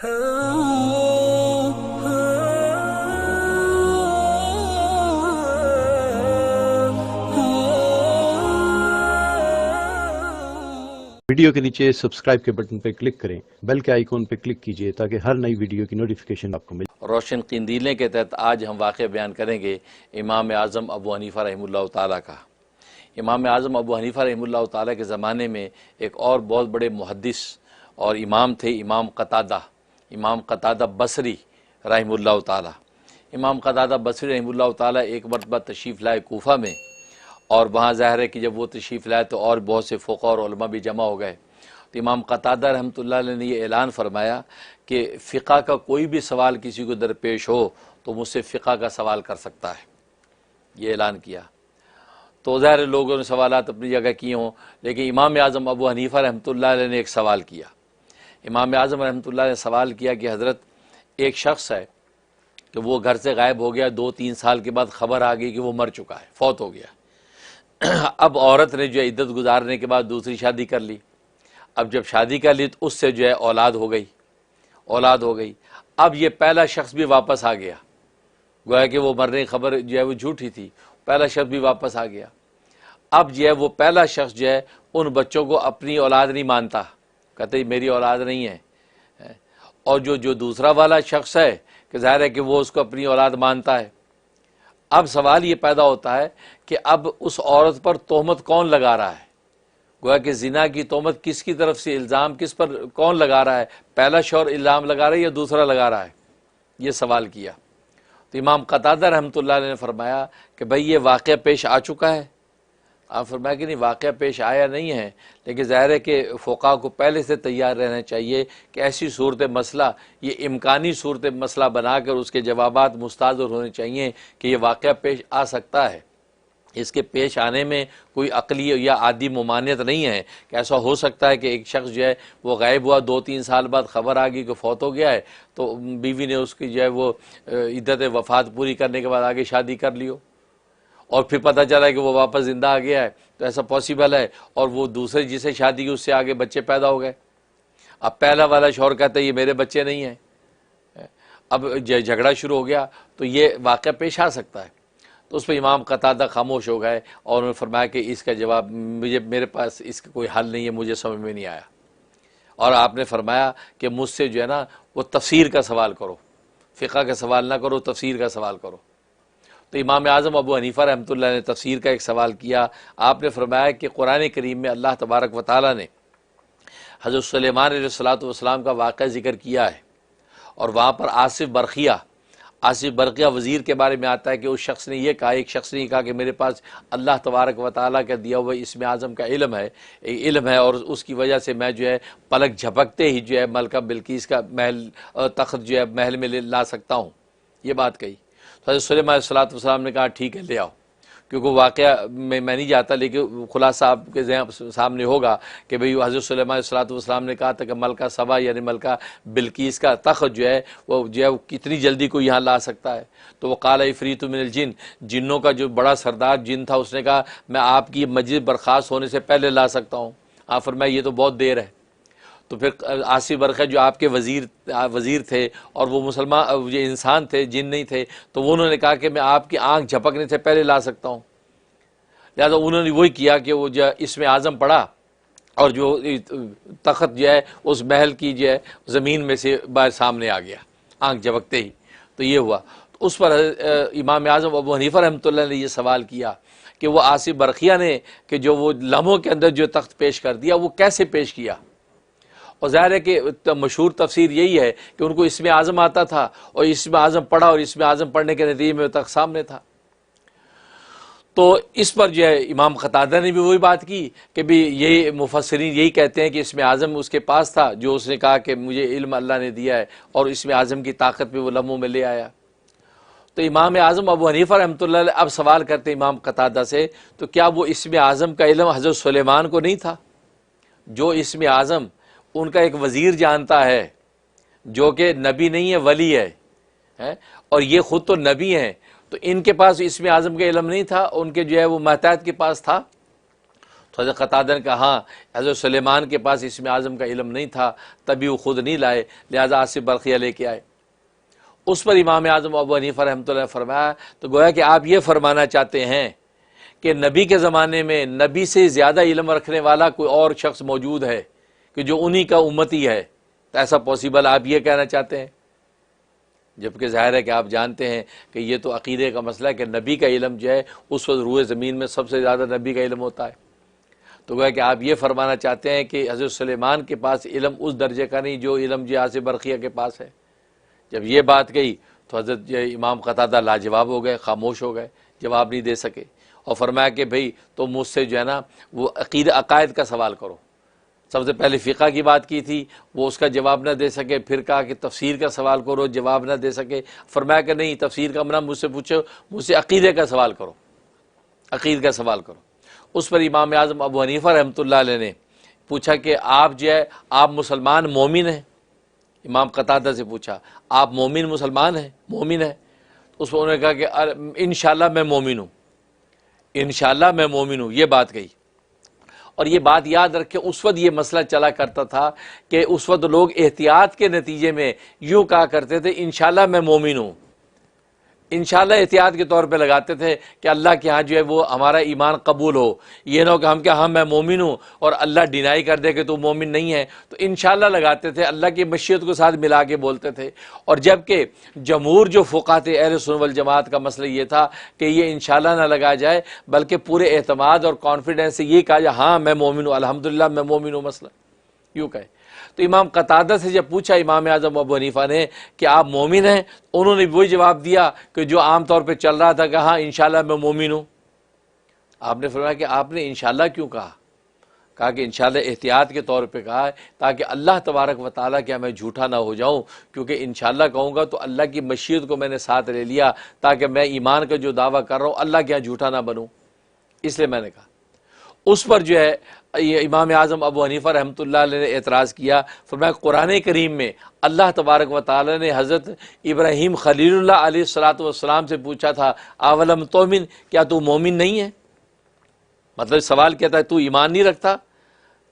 Video کے نیچے subscribe کے بٹن پہ کلک کریں، بیل کے آئیکن پہ کلک کیجئے تاکہ ہر نئی ویڈیو کی نوٹیفیکیشن آپ کو ملے۔ روشن قندیلیں کے تحت آج ہم واقعہ بیان کریں گے امام اعظم ابو حنیفہ رحمہ اللہ تعالیٰ کا۔ امام اعظم ابو حنیفہ رحمہ اللہ تعالیٰ کے زمانے میں ایک اور بہت بڑے محدث اور امام تھے، امام قتادہ بصری رحمہ اللہ تعالیٰ۔ امام قتادہ بصری رحمہ اللہ تعالیٰ ایک مرتبہ تشریف لائے کوفہ میں، اور وہاں ظاہر ہے کہ جب وہ تشریف لائے تو اور بہت سے فقہ اور علماء بھی جمع ہو گئے۔ تو امام قتادہ رحمۃ اللہ علیہ نے یہ اعلان فرمایا کہ فقہ کا کوئی بھی سوال کسی کو درپیش ہو تو مجھ سے فقہ کا سوال کر سکتا ہے، یہ اعلان کیا۔ تو ظاہر لوگوں نے سوالات اپنی جگہ کیے ہوں، لیکن امام اعظم ابو حنیفہ رحمۃ اللہ علیہ نے ایک سوال کیا۔ امام اعظم رحمۃ اللہ علیہ نے سوال کیا کہ حضرت ایک شخص ہے کہ وہ گھر سے غائب ہو گیا، 2-3 سال کے بعد خبر آ گئی کہ وہ مر چکا ہے، فوت ہو گیا۔ اب عورت نے جو ہے عدت گزارنے کے بعد دوسری شادی کر لی۔ اب جب شادی کر لی تو اس سے جو ہے اولاد ہو گئی۔ اب یہ پہلا شخص بھی واپس آ گیا، گویا کہ وہ مرنے کی خبر جو ہے وہ جھوٹی تھی، پہلا شخص بھی واپس آ گیا۔ اب جو ہے وہ پہلا شخص جو ہے ان بچوں کو اپنی اولاد نہیں مانتا، کہتے میری اولاد نہیں ہے، اور جو دوسرا والا شخص ہے کہ ظاہر ہے کہ وہ اس کو اپنی اولاد مانتا ہے۔ اب سوال یہ پیدا ہوتا ہے کہ اب اس عورت پر تہمت کون لگا رہا ہے؟ گویا کہ زنا کی تہمت کس کی طرف سے، الزام کس پر کون لگا رہا ہے؟ پہلا شوہر الزام لگا رہا ہے یا دوسرا لگا رہا ہے؟ یہ سوال کیا تو امام قتادہ رحمۃ اللہ علیہ نے فرمایا کہ بھئی یہ واقعہ پیش آ چکا ہے۔ آپ فرمایا کہ نہیں، واقعہ پیش آیا نہیں ہے، لیکن ظاہر ہے کہ فقہاء کو پہلے سے تیار رہنا چاہیے کہ ایسی صورت مسئلہ، یہ امکانی صورت مسئلہ بنا کر اس کے جوابات مستحضر ہونے چاہیے کہ یہ واقعہ پیش آ سکتا ہے۔ اس کے پیش آنے میں کوئی عقلی یا عادی ممانعت نہیں ہے کہ ایسا ہو سکتا ہے کہ ایک شخص جو ہے وہ غائب ہوا، 2-3 سال بعد خبر آ گئی کہ فوت ہو گیا ہے، تو بیوی نے اس کی جو ہے وہ عدت وفات پوری کرنے کے بعد آگے شادی کر لی ہو، اور پھر پتہ چلا کہ وہ واپس زندہ آ گیا ہے، تو ایسا پاسبل ہے، اور وہ دوسرے جسے شادی کی اس سے آگے بچے پیدا ہو گئے۔ اب پہلا والا شوہر کہتا ہے یہ میرے بچے نہیں ہیں، اب جھگڑا شروع ہو گیا، تو یہ واقعہ پیش آ سکتا ہے۔ تو اس پہ امام قتادہ خاموش ہو گئے اور انہوں نے فرمایا کہ اس کا جواب میرے پاس اس کا کوئی حل نہیں ہے، مجھے سمجھ میں نہیں آیا۔ اور آپ نے فرمایا کہ مجھ سے جو ہے نا وہ تفسیر کا سوال کرو، فقہ کا سوال نہ کرو، تفسیر کا سوال کرو۔ تو امام اعظم ابو حنیفہ رحمۃ اللہ نے تفسیر کا ایک سوال کیا۔ آپ نے فرمایا کہ قرآن کریم میں اللہ تبارک و تعالیٰ نے حضرت سلیمان علیہ الصلوۃ والسلام کا واقعہ ذکر کیا ہے، اور وہاں پر آصف برقیہ وزیر کے بارے میں آتا ہے کہ اس شخص نے یہ کہا، ایک شخص نے کہا کہ میرے پاس اللہ تبارک و تعالیٰ کا دیا ہوا اسم اعظم کا علم ہے، اور اس کی وجہ سے میں جو ہے پلک جھپکتے ہی جو ہے ملکہ بلقیس کا تخت جو ہے محل میں لا سکتا ہوں، یہ بات کہی۔ تو حضرت سلیمان علیہ الصلوۃ والسلام نے کہا ٹھیک ہے لے آؤ، کیونکہ واقعہ میں نہیں جاتا، لیکن خلاصہ آپ کے ذہن سامنے ہوگا کہ بھئی حضرت سلیمان علیہ الصلوۃ والسلام نے کہا تھا کہ ملکہ سبا یعنی ملکہ بلقیس کا تخت جو ہے وہ کتنی جلدی کو یہاں لا سکتا ہے؟ تو وہ قال عفریت من الجن، جنوں کا جو بڑا سردار جن تھا، اس نے کہا میں آپ کی مجلس برخاست ہونے سے پہلے لا سکتا ہوں۔ آپ فرمایا یہ تو بہت دیر ہے۔ تو پھر آصف برقیہ جو آپ کے وزیر تھے اور وہ مسلمان یہ انسان تھے، جن نہیں تھے، تو وہ انہوں نے کہا کہ میں آپ کی آنکھ جھپکنے سے پہلے لا سکتا ہوں۔ لہٰذا انہوں نے وہی کیا کہ وہ جو اسم اعظم پڑھا، اور جو تخت جو ہے اس محل کی جو ہے زمین میں سے باہر سامنے آ گیا آنکھ جھپکتے ہی۔ تو یہ ہوا، تو اس پر امام اعظم ابو حنیفہ رحمۃ اللہ نے یہ سوال کیا کہ وہ آصف برقیہ نے کہ جو وہ لمحوں کے اندر جو تخت پیش کر دیا وہ کیسے پیش کیا؟ اور ظاہر ہے کہ مشہور تفسیر یہی ہے کہ ان کو اسم اعظم آتا تھا، اور اسم اعظم پڑھا، اور اسم اعظم پڑھنے کے نتیجے میں تخت سامنے تھا۔ تو اس پر جو ہے امام قتادہ نے بھی وہی بات کی کہ بھی یہ مفسرین یہی کہتے ہیں کہ اسم اعظم اس کے پاس تھا، جو اس نے کہا کہ مجھے علم اللہ نے دیا ہے، اور اسم اعظم کی طاقت پہ وہ لمحوں میں لے آیا۔ تو امام اعظم ابو حنیفہ رحمۃ اللہ علیہ اب سوال کرتے امام قتادہ سے، تو کیا وہ اسم اعظم کا علم حضرت سلیمان کو نہیں تھا؟ جو اسم اعظم ان کا ایک وزیر جانتا ہے، جو کہ نبی نہیں ہے ولی ہے، اور یہ خود تو نبی ہیں، تو ان کے پاس اسم اعظم کا علم نہیں تھا، ان کے جو ہے وہ محتاط کے پاس تھا؟ تو حضرت قتادہ نے کہا ہاں حضرت سلیمان کے پاس اسم اعظم کا علم نہیں تھا، تبھی وہ خود نہیں لائے، لہذا آصف برقیہ لے کے آئے۔ اس پر امام اعظم ابو حنیفہ رحمۃ اللہ نے فرمایا، تو گویا کہ آپ یہ فرمانا چاہتے ہیں کہ نبی کے زمانے میں نبی سے زیادہ علم رکھنے والا کوئی اور شخص موجود ہے کہ جو انہی کا امتی ہے، تو ایسا پاسبل آپ یہ کہنا چاہتے ہیں؟ جبکہ ظاہر ہے کہ آپ جانتے ہیں کہ یہ تو عقیدے کا مسئلہ ہے کہ نبی کا علم جو ہے اس وقت روئے زمین میں سب سے زیادہ نبی کا علم ہوتا ہے۔ تو گویا کہ آپ یہ فرمانا چاہتے ہیں کہ حضرت سلیمان کے پاس علم اس درجے کا نہیں جو علم جو آصف برقیہ کے پاس ہے۔ جب یہ بات کہی تو حضرت امام قتادہ لاجواب ہو گئے، خاموش ہو گئے، جواب نہیں دے سکے، اور فرمایا کہ بھئی تو مجھ سے جو ہے نا وہ عقائد کا سوال کرو۔ سب سے پہلے فقہ کی بات کی تھی، وہ اس کا جواب نہ دے سکے، پھر کہا کہ تفسیر کا سوال کرو، جواب نہ دے سکے، فرمایا کہ نہیں، تفسیر کا منع مجھ سے پوچھو، مجھ سے عقیدے کا سوال کرو، عقید کا سوال کرو۔ اس پر امام اعظم ابو حنیفہ رحمۃ اللہ علیہ نے پوچھا کہ آپ جو ہے آپ مسلمان مومن ہیں؟ امام قتادہ سے پوچھا آپ مومن مسلمان ہیں، مومن ہیں؟ اس پر انہوں نے کہا کہ انشاءاللہ میں مومن ہوں، انشاءاللہ میں مومن ہوں، یہ بات کہی۔ اور یہ بات یاد رکھیں، اس وقت یہ مسئلہ چلا کرتا تھا کہ اس وقت لوگ احتیاط کے نتیجے میں یوں کہا کرتے تھے انشاءاللہ میں مومن ہوں، انشاءاللہ احتیاط کے طور پہ لگاتے تھے کہ اللہ کے ہاں جو ہے وہ ہمارا ایمان قبول ہو، یہ نہ ہو کہ ہم کیا ہاں میں مومن ہوں اور اللہ ڈینائی کر دے کہ تو مومن نہیں ہے، تو انشاءاللہ لگاتے تھے، اللہ کی مشیت کو ساتھ ملا کے بولتے تھے۔ اور جبکہ جمہور جو فقہاء تھے اہل سنت والجماعت کا مسئلہ یہ تھا کہ یہ انشاءاللہ نہ لگایا جائے، بلکہ پورے اعتماد اور کانفیڈنس سے یہ کہا جائے ہاں میں مومن ہوں، الحمدللہ میں مومن ہوں، مسئلہ یوں کہے۔ تو امام قتادہ سے جب پوچھا امام اعظم ابو حنیفہ نے کہ آپ مومن ہیں، انہوں نے وہی جواب دیا کہ جو عام طور پہ چل رہا تھا کہ ہاں انشاءاللہ میں مومن ہوں۔ آپ نے فرمایا کہ آپ نے انشاءاللہ کیوں کہا کہ انشاءاللہ احتیاط کے طور پہ کہا ہے تاکہ اللہ تبارک و تعالیٰ کیا میں جھوٹا نہ ہو جاؤں، کیونکہ انشاءاللہ کہوں گا تو اللہ کی مشیت کو میں نے ساتھ لے لیا تاکہ میں ایمان کا جو دعویٰ کر رہا ہوں اللہ کیا جھوٹا نہ بنوں، اس لیے میں نے کہا۔ اس پر جو ہے یہ امام اعظم ابو حنیفہ رحمۃ اللہ علیہ نے اعتراض کیا، فرمایا قرآن کریم میں اللہ تبارک و تعالی نے حضرت ابراہیم خلیل اللہ علیہ الصلوۃ والسلام سے پوچھا تھا اولم تؤمن، کیا تو مومن نہیں ہے؟ مطلب سوال کیا تھا، تو ایمان نہیں رکھتا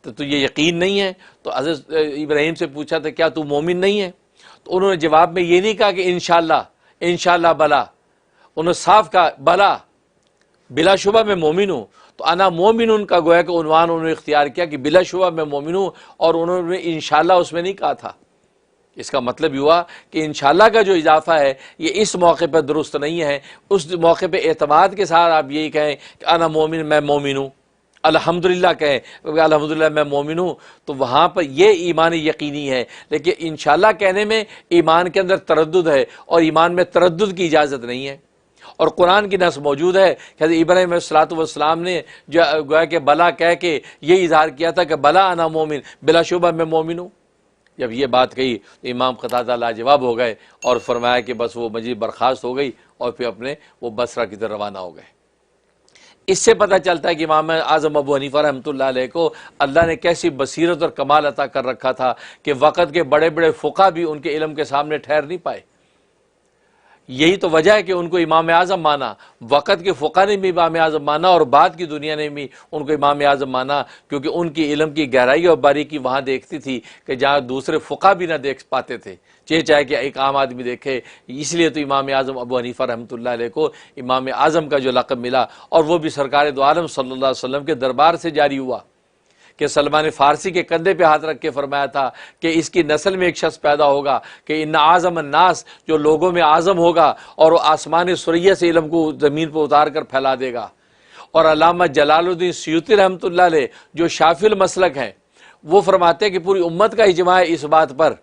تو یہ یقین نہیں ہے؟ تو حضرت ابراہیم سے پوچھا تھا کیا تو مومن نہیں ہے؟ تو انہوں نے جواب میں یہ نہیں کہا کہ انشاءاللہ، انشاءاللہ بلا، انہوں نے صاف کہا بلا، بلا شبہ میں مومن ہوں۔ تو انا مومن ان کا گویا کہ عنوان انہوں نے اختیار کیا کہ بلا شبہ میں مومن ہوں، اور انہوں نے انشاءاللہ اس میں نہیں کہا تھا۔ اس کا مطلب یہ ہوا کہ انشاءاللہ کا جو اضافہ ہے یہ اس موقع پہ درست نہیں ہے، اس موقع پہ اعتماد کے ساتھ آپ یہی کہیں کہ انا مومن، میں مومن ہوں، الحمدللہ کہیں الحمدللہ میں مومن ہوں، تو وہاں پر یہ ایمان یقینی ہے۔ لیکن انشاءاللہ کہنے میں ایمان کے اندر تردد ہے، اور ایمان میں تردد کی اجازت نہیں ہے۔ اور قرآن کی نص موجود ہے کہ حضرت ابراہیم علیہ الصلوۃ والسلام نے جو گویا کہ بلا کہہ کے یہ اظہار کیا تھا کہ بلا انا مومن، بلا شبہ میں مومن ہوں۔ جب یہ بات کہی تو امام قتادہ لاجواب ہو گئے اور فرمایا کہ بس وہ مجلس برخاست ہو گئی، اور پھر اپنے وہ بصرہ کی طرف روانہ ہو گئے۔ اس سے پتہ چلتا ہے کہ امام اعظم ابو حنیفہ رحمۃ اللہ علیہ کو اللہ نے کیسی بصیرت اور کمال عطا کر رکھا تھا کہ وقت کے بڑے بڑے فقہا بھی ان کے علم کے سامنے ٹھہر نہیں پائے۔ یہی تو وجہ ہے کہ ان کو امام اعظم مانا، وقت کے فقہا نے بھی امام اعظم مانا، اور بعد کی دنیا نے بھی ان کو امام اعظم مانا، کیونکہ ان کی علم کی گہرائی اور باریکی وہاں دیکھتی تھی کہ جہاں دوسرے فقہا بھی نہ دیکھ پاتے تھے، چاہے کہ ایک عام آدمی دیکھے۔ اس لیے تو امام اعظم ابو حنیفہ رحمۃ اللہ علیہ کو امام اعظم کا جو لقب ملا، اور وہ بھی سرکار دو عالم صلی اللہ علیہ وسلم کے دربار سے جاری ہوا کہ سلمان فارسی کے کندھے پہ ہاتھ رکھ کے فرمایا تھا کہ اس کی نسل میں ایک شخص پیدا ہوگا کہ ان اعظم الناس، جو لوگوں میں اعظم ہوگا، اور وہ آسمان سریہ سے علم کو زمین پہ اتار کر پھیلا دے گا۔ اور علامہ جلال الدین سیوطی رحمۃ اللہ علیہ جو شافعی المسلک ہیں، وہ فرماتے ہیں کہ پوری امت کا اجماع ہے اس بات پر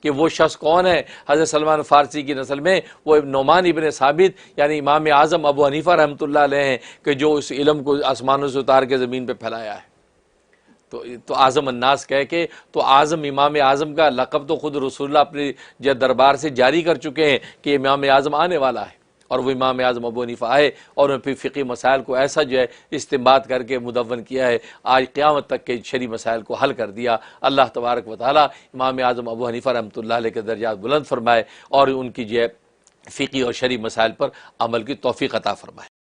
کہ وہ شخص کون ہے، حضرت سلمان فارسی کی نسل میں وہ نعمان ابن ثابت یعنی امام اعظم ابو حنیفہ رحمۃ اللہ علیہ ہیں کہ جو اس علم کو آسمانوں سے اتار کے زمین پہ پھیلایا ہے۔ تو اعظم الناس کہہ کے تو اعظم امام اعظم کا لقب تو خود رسول اللہ اپنے دربار سے جاری کر چکے ہیں کہ امام اعظم آنے والا ہے، اور وہ امام اعظم ابو حنیفہ آئے، اور انہوں نے پھر فقہی مسائل کو ایسا جو ہے استنباط کر کے مدون کیا ہے، آج قیامت تک کے شرعی مسائل کو حل کر دیا۔ اللہ تبارک و تعالی امام اعظم ابو حنیفہ رحمۃ اللہ علیہ کے درجات بلند فرمائے، اور ان کی جو ہے فقہی اور شرعی مسائل پر عمل کی توفیق عطا فرمائے۔